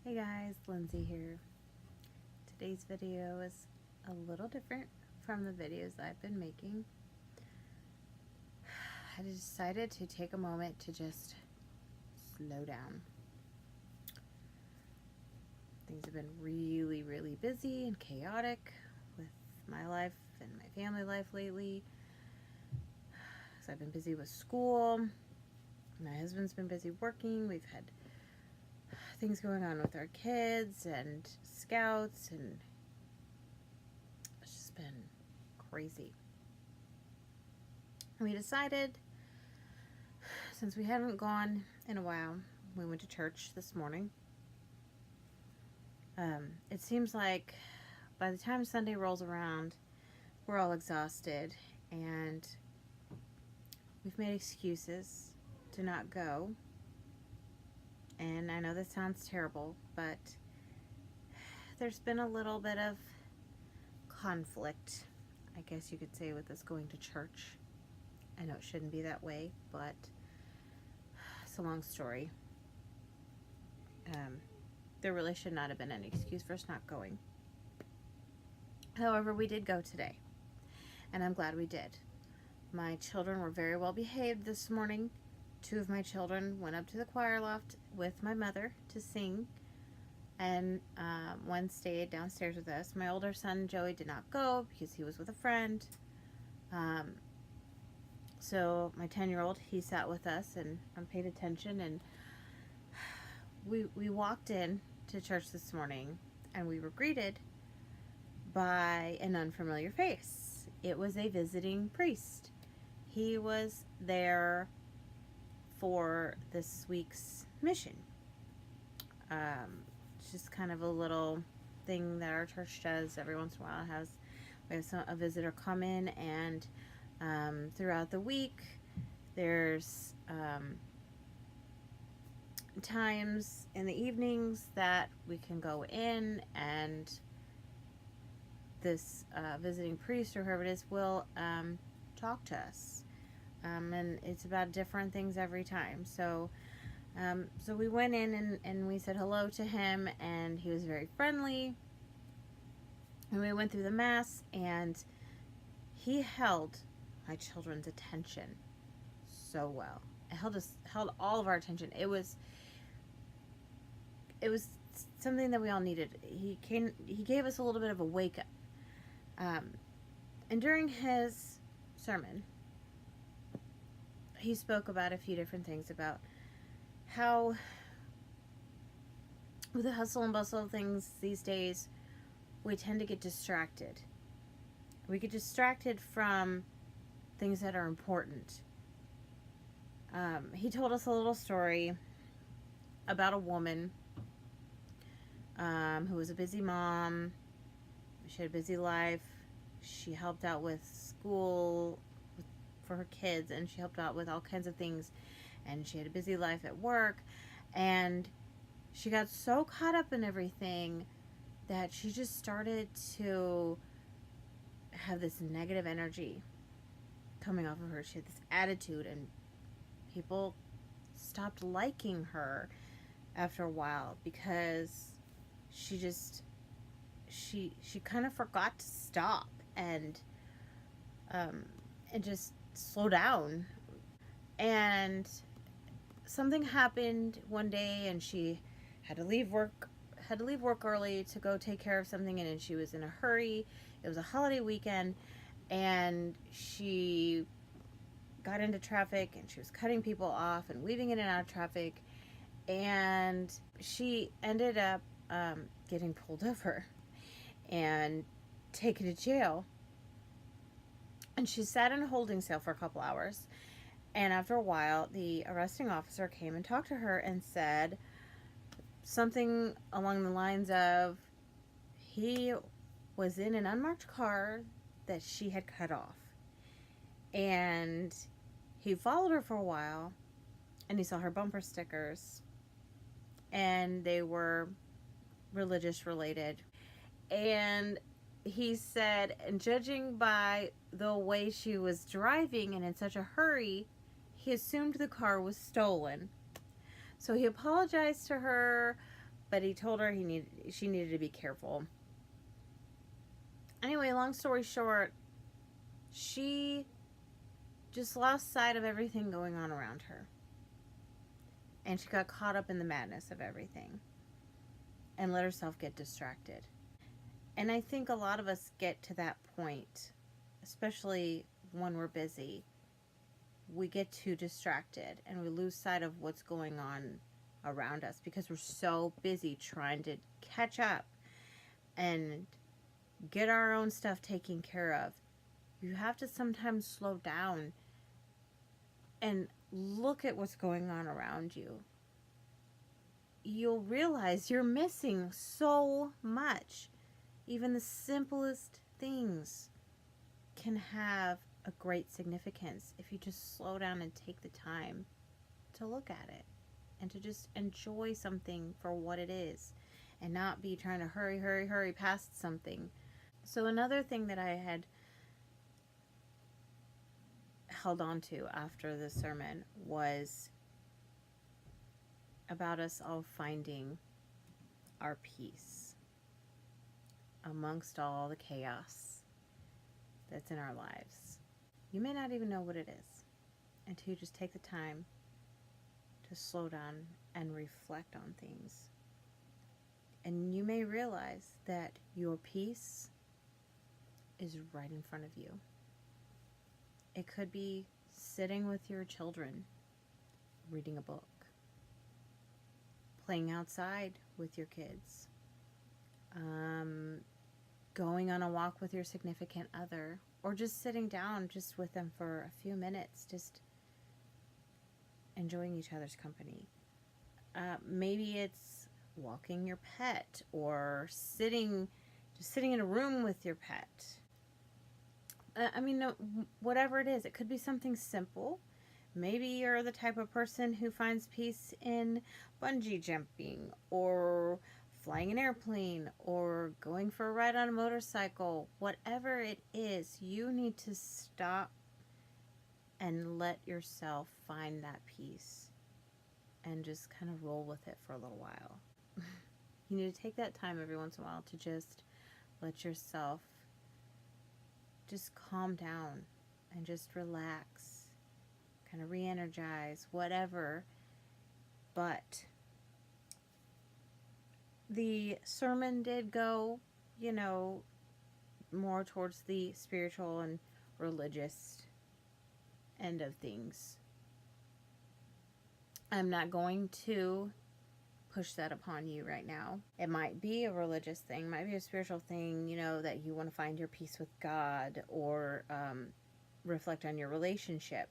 Hey guys, Lindsay here. Today's video is a little different from the videos I've been making. I decided to take a moment to just slow down. Things have been really busy and chaotic with my life and my family life lately. So I've been busy with school. My husband's been busy working. We've had things going on with our kids and scouts, and it's just been crazy. We decided, since we hadn't gone in a while, we went to church this morning. It seems like by the time Sunday rolls around, we're all exhausted and we've made excuses to not go. And I know this sounds terrible, but there's been a little bit of conflict, I guess you could say, with us going to church. I know it shouldn't be that way, but it's a long story. There really should not have been any excuse for us not going. However, we did go today, and I'm glad we did. My children were very well behaved this morning. 2 of my children went up to the choir loft with my mother to sing, and one stayed downstairs with us. My older son, Joey, did not go because he was with a friend. So my 10-year-old, he sat with us and paid attention, and we walked in to church this morning, and we were greeted by an unfamiliar face. It was a visiting priest. He was there for this week's mission. It's just kind of a little thing that our church does every once in a while. We have a visitor come in, and throughout the week there's times in the evenings that we can go in, and this visiting priest or whoever it is will talk to us, and it's about different things every time. So we went in and we said hello to him, and he was very friendly, and we went through the mass, and he held my children's attention so well. It held all of our attention. It was something that we all needed. He gave us a little bit of a wake up. And during his sermon, he spoke about a few different things, about how with the hustle and bustle of things these days, we tend to get distracted. We get distracted from things that are important. He told us a little story about a woman who was a busy mom. She had a busy life. She helped out with school for her kids, and she helped out with all kinds of things, and she had a busy life at work, and she got so caught up in everything that she just started to have this negative energy coming off of her. She had this attitude, and people stopped liking her after a while because she kind of forgot to stop and just slow down. And something happened one day, and she had to leave work early to go take care of something, and she was in a hurry. It was a holiday weekend, and she got into traffic, and she was cutting people off and weaving in and out of traffic, and she ended up getting pulled over and taken to jail. And she sat in a holding cell for a couple hours, and after a while the arresting officer came and talked to her and said something along the lines of, he was in an unmarked car that she had cut off, and he followed her for a while, and he saw her bumper stickers, and they were religious related. And he said, and judging by the way she was driving and in such a hurry, he assumed the car was stolen. So he apologized to her, But he told her she needed to be careful. Anyway, long story short, she just lost sight of everything going on around her. And she got caught up in the madness of everything and let herself get distracted. And I think a lot of us get to that point, especially when we're busy. We get too distracted and we lose sight of what's going on around us because we're so busy trying to catch up and get our own stuff taken care of. You have to sometimes slow down and look at what's going on around you. You'll realize you're missing so much. Even the simplest things can have a great significance if you just slow down and take the time to look at it and to just enjoy something for what it is and not be trying to hurry past something. So another thing that I had held on to after the sermon was about us all finding our peace amongst all the chaos that's in our lives. You may not even know what it is until you just take the time to slow down and reflect on things. And you may realize that your peace is right in front of you. It could be sitting with your children, reading a book, playing outside with your kids, going on a walk with your significant other, or just sitting down just with them for a few minutes, just enjoying each other's company. Maybe it's walking your pet or sitting in a room with your pet. Whatever it is, it could be something simple. Maybe you're the type of person who finds peace in bungee jumping or flying an airplane or going for a ride on a motorcycle. Whatever it is, you need to stop and let yourself find that peace and just kind of roll with it for a little while. You need to take that time every once in a while to just let yourself just calm down and just relax, kind of re-energize, whatever. But the sermon did go, more towards the spiritual and religious end of things. I'm not going to push that upon you right now. It might be a religious thing, might be a spiritual thing, that you want to find your peace with God or reflect on your relationship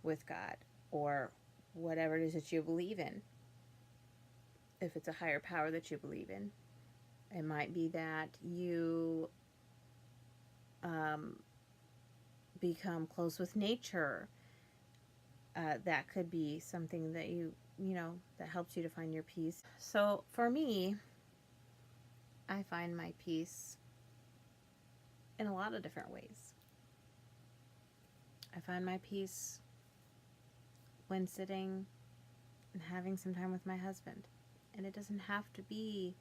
with God or whatever it is that you believe in. If it's a higher power that you believe in, it might be that you become close with nature. That could be something that that helps you to find your peace. So for me, I find my peace in a lot of different ways. I find my peace when sitting and having some time with my husband. And it doesn't have to be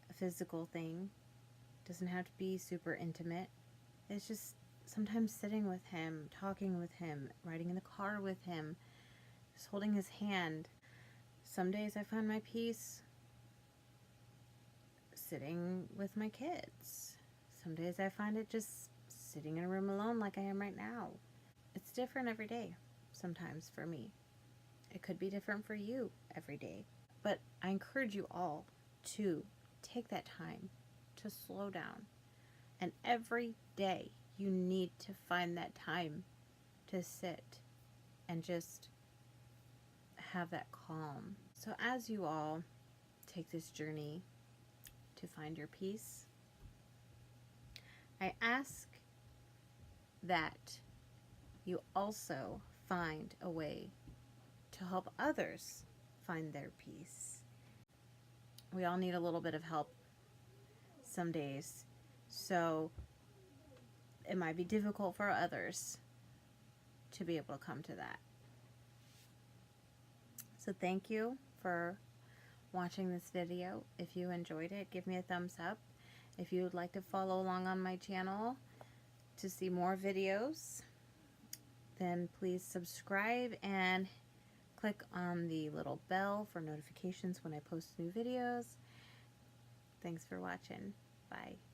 a physical thing. It doesn't have to be super intimate. It's just sometimes sitting with him, talking with him, riding in the car with him, just holding his hand. Some days I find my peace sitting with my kids. Some days I find it just sitting in a room alone like I am right now. It's different every day sometimes for me. It could be different for you every day. But I encourage you all to take that time to slow down. And every day you need to find that time to sit and just have that calm. So as you all take this journey to find your peace, I ask that you also find a way to help others find their peace. We all need a little bit of help some days, so it might be difficult for others to be able to come to that. So thank you for watching this video. If you enjoyed it, give me a thumbs up. If you would like to follow along on my channel to see more videos, then please subscribe and click on the little bell for notifications when I post new videos. Thanks for watching. Bye.